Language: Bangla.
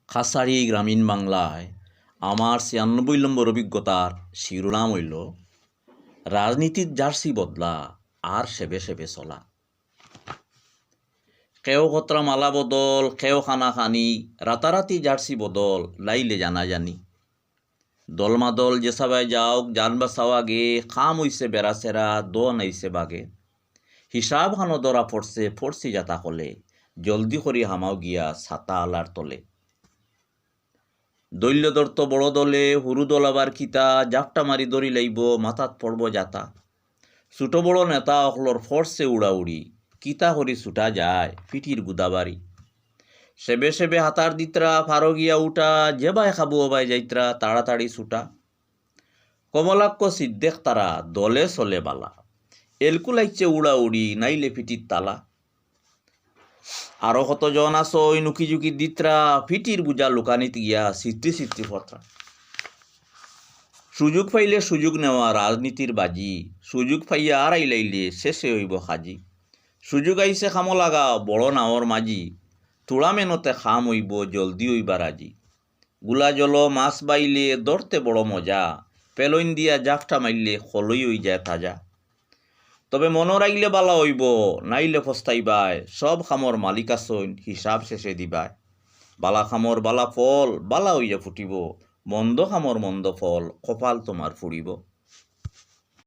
খাসাড়ি গ্রামীণ বাংলায় আমার ৯৬ নম্বর অভিজ্ঞতার শিরোনাম হইল রাজনীতির জার্সি বদলা আর সেবে সেবে চলা। কেউ কতরা মালা বদল, কেউ খানা খানি, রাতারাতি জার্সি বদল, লাইলে জানা জানি। দলমাদল যে সবাই যাওক, জান বাসাওয়া গে, খাম হইছে বেড়াচেরা, দন আইছে বাগে। হিসাব খানো ধরা ফরসি যাতা কলে, জলদি করি হামাও গিয়া ছাতা আলার তলে। দৈল্য দর্ত বড় দলে, হুরু দল আবার কিতা, জাপটা মারি দড়ি লাইব, মাথাত পড়ব যাতা। ছোট বড় নেতা অকলর ফরসে উড়াউড়ি, কিতা করি ছুটা যায় পিটির গুদাবাড়ি। সেবে সেবে হাতার দিতরা, ফারো গিয়া উঠা, যেবাই খাবো অবাই যাইত্রা, তাড়াতাড়ি ছুটা। কমলাক্ষ সিদ্দেক তারা দলে চলে বালা, এলকু লাইছে উড়াউড়ি, নাইলে পিটির তালা। আরো কতজন আসো ওই নুকি ঝুঁকি দিতরা, ফিটির বুঝা লুকানিত গিয়া সিদ্ধি ফতরা। সুযোগ পাইলে সুযোগ নেওয়া রাজনীতির বাজি, সুযোগ পাইয়া আর আইলাইলে শেষে হইব খাজি। সুযোগ আইছে খামো লাগা বড় নাওর মাঝি, তোড়া মেনতে খাম হইব জলদি হইবার আজি। গুলা জল মাছ বাইলে ধরতে বড় মজা, পেলইন দিয়া জাফটা মাইলে খলই হই যায় তাজা। তবে মন রাইলে বালা হইব, নাইলে ফস্তাইবাই, সব খামর মালিক আসইন হিসাব শেষে দিবাই। বালা খামর বালা ফল বালা হইয়া ফুটিব, মন্দ খামর মন্দ ফল কপাল তোমার ফুরিব।